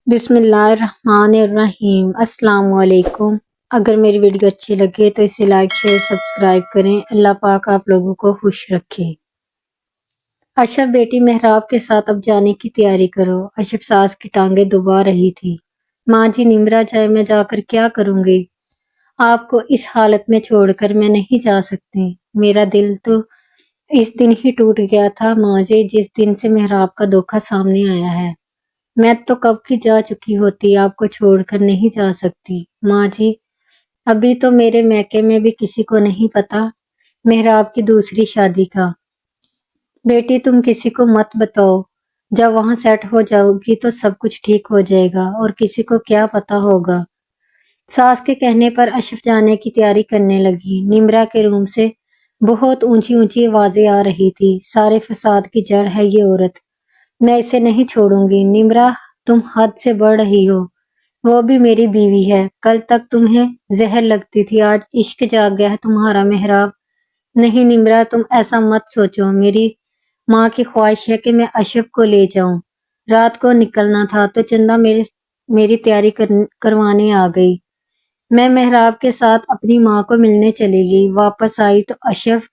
بسم اللہ الرحمن الرحیم۔ السلام علیکم۔ اگر میری ویڈیو اچھی لگے تو اسے لائک شیئر سبسکرائب کریں۔ اللہ پاک آپ لوگوں کو خوش رکھے۔ اشرف بیٹی محراب کے ساتھ اب جانے کی تیاری کرو۔ اشرف ساس کی ٹانگیں دبا رہی تھی۔ ماں جی نمرا جائے، میں جا کر کیا کروں گی؟ آپ کو اس حالت میں چھوڑ کر میں نہیں جا سکتی۔ میرا دل تو اس دن ہی ٹوٹ گیا تھا ماں جی، جس دن سے محراب کا دھوکہ سامنے آیا ہے۔ میں تو کب کی جا چکی ہوتی، آپ کو چھوڑ کر نہیں جا سکتی۔ ماں جی ابھی تو میرے میکے میں بھی کسی کو نہیں پتا محراب کی دوسری شادی کا۔ بیٹی تم کسی کو مت بتاؤ، جب وہاں سیٹ ہو جاؤ گی تو سب کچھ ٹھیک ہو جائے گا، اور کسی کو کیا پتا ہوگا۔ ساس کے کہنے پر اشرف جانے کی تیاری کرنے لگی۔ نمرا کے روم سے بہت اونچی اونچی آوازیں آ رہی تھی۔ سارے فساد کی جڑ ہے یہ عورت، میں اسے نہیں چھوڑوں گی۔ نمرا تم حد سے بڑھ رہی ہو، وہ بھی میری بیوی ہے۔ کل تک تمہیں زہر لگتی تھی، آج عشق جاگ گیا ہے تمہارا محراب۔ نہیں نمرا تم ایسا مت سوچو، میری ماں کی خواہش ہے کہ میں اشرف کو لے جاؤں۔ رات کو نکلنا تھا تو چندہ میری تیاری کروانے آ گئی۔ میں محراب کے ساتھ اپنی ماں کو ملنے چلی گئی۔ واپس آئی تو اشرف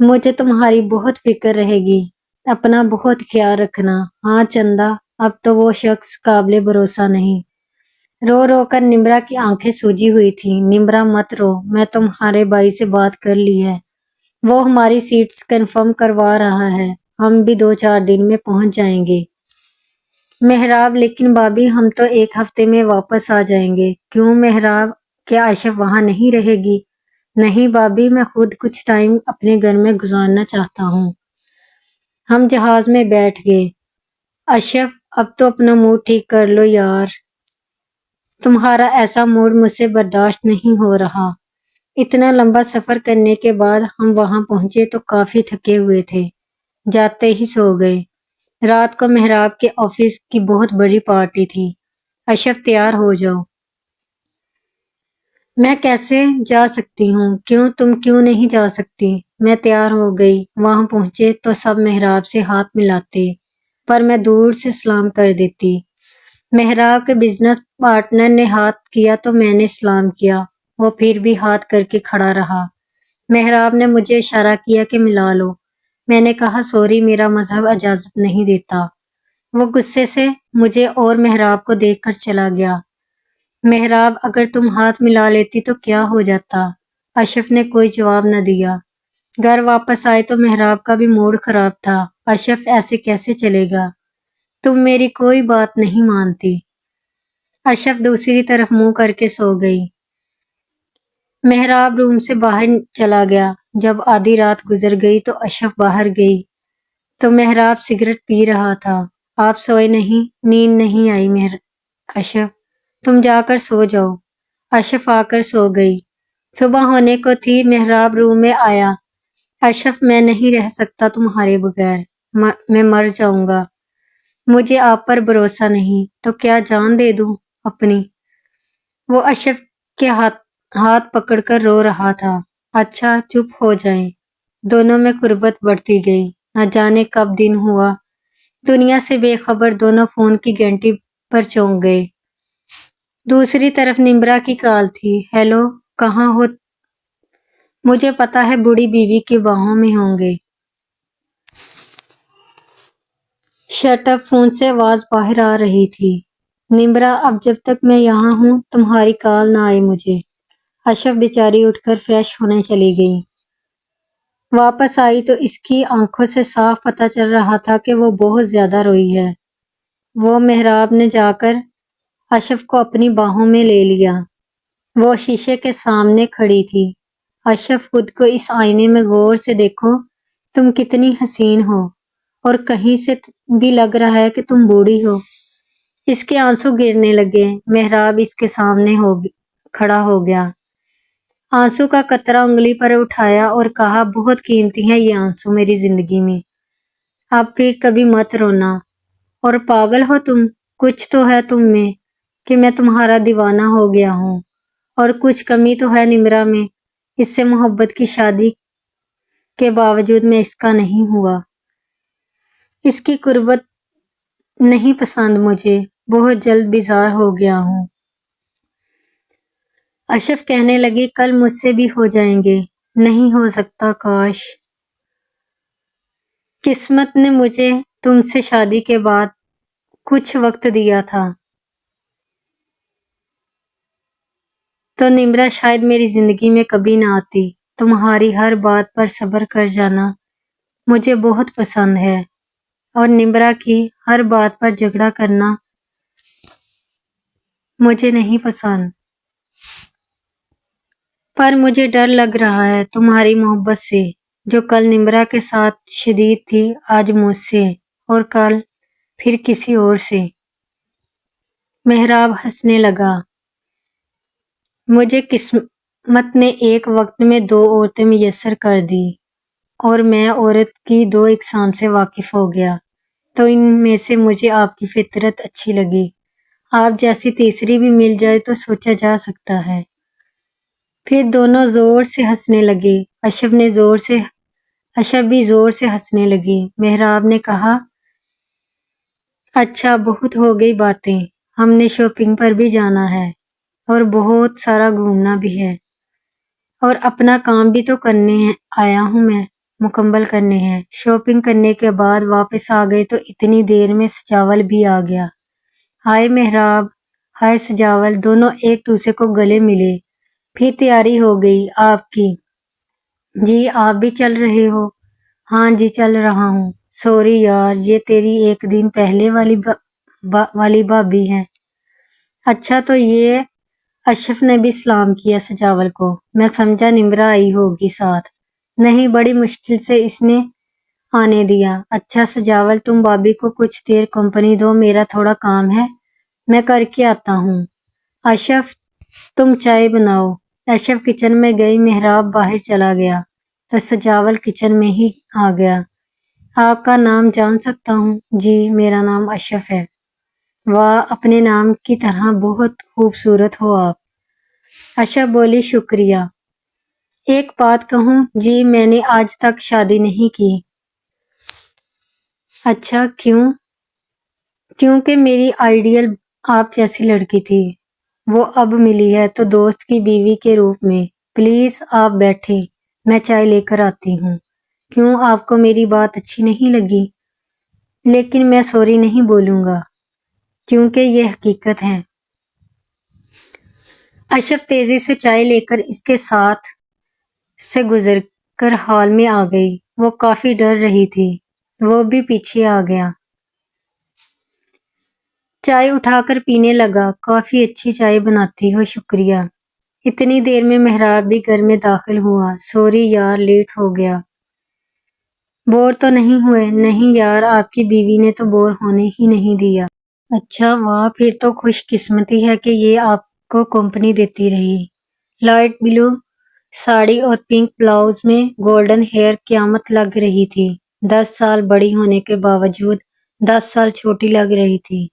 مجھے تمہاری بہت فکر رہے گی، اپنا بہت خیال رکھنا۔ ہاں چندہ اب تو وہ شخص قابل بھروسہ نہیں۔ رو رو کر نمرا کی آنکھیں سوجی ہوئی تھیں۔ نمرا مت رو، میں تمہارے بھائی سے بات کر لی ہے، وہ ہماری سیٹس کنفرم کروا رہا ہے، ہم بھی 2-4 دن میں پہنچ جائیں گے۔ محراب لیکن بھابھی ہم تو 1 ہفتے میں واپس آ جائیں گے۔ کیوں محراب، کیا اشرف وہاں نہیں رہے گی؟ نہیں بھابھی، میں خود کچھ ٹائم اپنے گھر میں گزارنا چاہتا ہوں۔ ہم جہاز میں بیٹھ گئے۔ اشرف اب تو اپنا موڈ ٹھیک کر لو یار، تمہارا ایسا موڈ مجھ سے برداشت نہیں ہو رہا۔ اتنا لمبا سفر کرنے کے بعد ہم وہاں پہنچے تو کافی تھکے ہوئے تھے، جاتے ہی سو گئے۔ رات کو محراب کے آفس کی بہت بڑی پارٹی تھی۔ اشرف تیار ہو جاؤ۔ میں کیسے جا سکتی ہوں؟ تم کیوں نہیں جا سکتی؟ میں تیار ہو گئی۔ وہاں پہنچے تو سب محراب سے ہاتھ ملاتے، پر میں دور سے سلام کر دیتی۔ محراب کے بزنس پارٹنر نے ہاتھ کیا تو میں نے سلام کیا، وہ پھر بھی ہاتھ کر کے کھڑا رہا۔ محراب نے مجھے اشارہ کیا کہ ملا لو۔ میں نے کہا سوری، میرا مذہب اجازت نہیں دیتا۔ وہ غصے سے مجھے اور محراب کو دیکھ کر چلا گیا۔ محراب اگر تم ہاتھ ملا لیتی تو کیا ہو جاتا؟ اشرف نے کوئی جواب نہ دیا۔ گھر واپس آئے تو محراب کا بھی موڈ خراب تھا۔ اشرف ایسے کیسے چلے گا؟ تم میری کوئی بات نہیں مانتی۔ اشرف دوسری طرف منہ کر کے سو گئی۔ محراب روم سے باہر چلا گیا۔ جب آدھی رات گزر گئی تو اشرف باہر گئی تو محراب سگریٹ پی رہا تھا۔ آپ سوئے نہیں؟ نیند نہیں آئی اشرف، تم جا کر سو جاؤ۔ اشرف آ کر سو گئی۔ صبح ہونے کو تھی، محراب روم میں آیا۔ اشرف میں نہیں رہ سکتا تمہارے بغیر، میں مر جاؤں گا۔ مجھے آپ پر بھروسہ نہیں تو کیا جان دے دوں اپنی؟ وہ اشرف کے ہاتھ پکڑ کر رو رہا تھا۔ اچھا چپ ہو جائیں۔ دونوں میں قربت بڑھتی گئی۔ نہ جانے کب دن ہوا، دنیا سے بے خبر دونوں فون کی گھنٹی پر چونک گئے۔ دوسری طرف نمرا کی کال تھی۔ ہیلو، کہاں ہو؟ مجھے پتا ہے بوڑھی بیوی کی باہوں میں ہوں گے۔ شٹ اپ، فون سے آواز باہر آ رہی تھی۔ نمرا اب جب تک میں یہاں ہوں تمہاری کال نہ آئے مجھے۔ اشرف بیچاری اٹھ کر فریش ہونے چلی گئی۔ واپس آئی تو اس کی آنکھوں سے صاف پتہ چل رہا تھا کہ وہ بہت زیادہ روئی ہے۔ وہ محراب نے جا کر اشرف کو اپنی باہوں میں لے لیا۔ وہ شیشے کے سامنے کھڑی تھی۔ اشرف خود کو اس آئینے میں غور سے دیکھو، تم کتنی حسین ہو، اور کہیں سے بھی لگ رہا ہے کہ تم بوڑھی ہو۔ اس کے آنسو گرنے لگے۔ محراب اس کے سامنے کھڑا ہو گیا۔ آنسو کا قطرہ انگلی پر اٹھایا اور کہا بہت قیمتی ہیں یہ آنسو میری زندگی میں، اب پھر کبھی مت رونا۔ اور پاگل ہو تم؟ کچھ تو ہے تم میں کہ میں تمہارا دیوانہ ہو گیا ہوں، اور کچھ کمی تو ہے نمرا میں، اس سے محبت کی شادی کے باوجود میں اس کا نہیں ہوا۔ اس کی قربت نہیں پسند مجھے، بہت جلد بیزار ہو گیا ہوں۔ اشرف کہنے لگے کل مجھ سے بھی ہو جائیں گے۔ نہیں ہو سکتا، کاش قسمت نے مجھے تم سے شادی کے بعد کچھ وقت دیا تھا تو نمرا شاید میری زندگی میں کبھی نہ آتی۔ تمہاری ہر بات پر صبر کر جانا مجھے بہت پسند ہے اور نمرا کی ہر بات پر جھگڑا کرنا مجھے نہیں پسند۔ پر مجھے ڈر لگ رہا ہے تمہاری محبت سے، جو کل نمرا کے ساتھ شدید تھی، آج مجھ سے، اور کل پھر کسی اور سے۔ محراب ہنسنے لگا۔ مجھے قسمت نے ایک وقت میں 2 عورتیں میسر کر دی اور میں عورت کی 2 اقسام سے واقف ہو گیا، تو ان میں سے مجھے آپ کی فطرت اچھی لگی۔ آپ جیسی تیسری بھی مل جائے تو سوچا جا سکتا ہے۔ پھر دونوں زور سے ہنسنے لگے۔ اشب بھی زور سے ہنسنے لگی۔ محراب نے کہا اچھا بہت ہو گئی باتیں، ہم نے شاپنگ پر بھی جانا ہے اور بہت سارا گھومنا بھی ہے، اور اپنا کام بھی تو کرنے آیا ہوں میں، مکمل کرنے ہیں۔ شاپنگ کرنے کے بعد واپس آ گئے تو اتنی دیر میں سجاول بھی آ گیا۔ ہائے محراب، ہائے سجاول، دونوں ایک دوسرے کو گلے ملے۔ پھر تیاری ہو گئی آپ کی۔ جی آپ بھی چل رہے ہو؟ ہاں جی چل رہا ہوں۔ سوری یار، یہ تیری ایک دن پہلے والی بھابی ہے۔ اچھا تو یہ اشرف نے بھی سلام کیا سجاول کو۔ میں سمجھا نمرا آئی ہوگی ساتھ۔ نہیں، بڑی مشکل سے اس نے آنے دیا۔ اچھا سجاول، تم بھابی کو کچھ دیر کمپنی دو، میرا تھوڑا کام ہے، میں کر کے آتا ہوں۔ اشرف تم چائے بناؤ۔ اشرف کچن میں گئی، محراب باہر چلا گیا تو سجاول کچن میں ہی آ گیا۔ آپ کا نام جان سکتا ہوں؟ جی میرا نام اشرف ہے۔ واہ، اپنے نام کی طرح بہت خوبصورت ہو آپ۔ اشرف بولی شکریہ۔ ایک بات کہوں؟ جی میں نے آج تک شادی نہیں کی۔ اچھا کیوں؟ کیونکہ میری آئیڈیل آپ جیسی لڑکی تھی، وہ اب ملی ہے تو دوست کی بیوی کے روپ میں۔ پلیز آپ بیٹھیں، میں چائے لے کر آتی ہوں۔ کیوں، آپ کو میری بات اچھی نہیں لگی؟ لیکن میں سوری نہیں بولوں گا کیونکہ یہ حقیقت ہے۔ اشرف تیزی سے چائے لے کر اس کے ساتھ سے گزر کر ہال میں آ گئی۔ وہ کافی ڈر رہی تھی، وہ بھی پیچھے آ گیا۔ چائے اٹھا کر پینے لگا۔ کافی اچھی چائے بناتی ہو، شکریہ۔ اتنی دیر میں محراب بھی گھر میں داخل ہوا۔ سوری یار، لیٹ ہو گیا۔ بور تو نہیں ہوئے؟ نہیں یار، آپ کی بیوی نے تو بور ہونے ہی نہیں دیا۔ اچھا واہ، پھر تو خوش قسمتی ہے کہ یہ آپ کو کمپنی دیتی رہی۔ لائٹ بلو ساڑی اور پنک بلاؤز میں گولڈن ہیئر قیامت لگ رہی تھی۔ 10 سال بڑی ہونے کے باوجود 10 سال چھوٹی لگ رہی تھی۔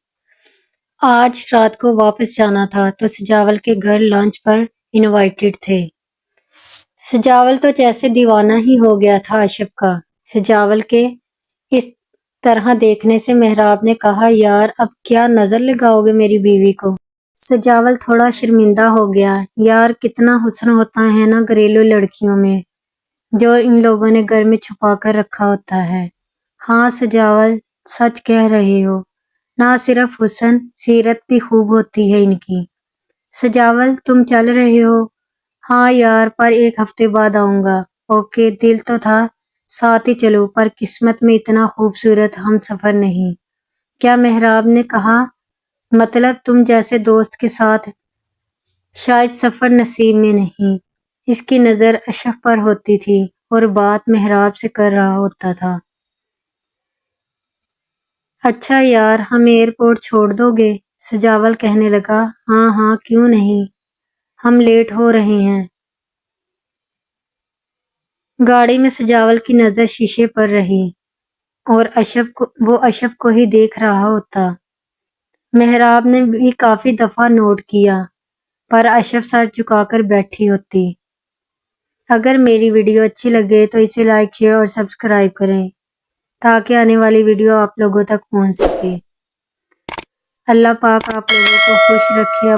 آج رات کو واپس جانا تھا تو سجاول کے گھر لنچ پر انوائٹڈ تھے۔ سجاول تو جیسے دیوانہ ہی ہو گیا تھا اشرف کا۔ سجاول کے اس طرح دیکھنے سے محراب نے کہا یار اب کیا نظر لگاؤ گے میری بیوی کو؟ سجاول تھوڑا شرمندہ ہو گیا۔ یار کتنا حسن ہوتا ہے نا گھریلو لڑکیوں میں، جو ان لوگوں نے گھر میں چھپا کر رکھا ہوتا ہے۔ ہاں سجاول، سچ کہہ رہے ہو، نہ صرف حسن، سیرت بھی خوب ہوتی ہے ان کی۔ سجاول تم چل رہے ہو؟ ہاں یار، پر 1 ہفتے بعد آؤں گا۔ اوکے، دل تو تھا ساتھ ہی چلو، پر قسمت میں اتنا خوبصورت ہم سفر نہیں۔ کیا محراب نے کہا؟ مطلب تم جیسے دوست کے ساتھ شاید سفر نصیب میں نہیں۔ اس کی نظر اشرف پر ہوتی تھی اور بات محراب سے کر رہا ہوتا تھا۔ اچھا یار، ہمیں ایئرپورٹ چھوڑ دو گے؟ سجاول کہنے لگا ہاں ہاں کیوں نہیں، ہم لیٹ ہو رہے ہیں۔ گاڑی میں سجاول کی نظر شیشے پر رہی اور وہ اشرف کو ہی دیکھ رہا ہوتا۔ محراب نے بھی کافی دفعہ نوٹ کیا، پر اشرف سر جھکا کر بیٹھی ہوتی۔ اگر میری ویڈیو اچھی لگے تو اسے لائک، شیئر اور سبسکرائب کریں تاکہ آنے والی ویڈیو آپ لوگوں تک پہنچ سکے۔ اللہ پاک آپ لوگوں کو خوش رکھے۔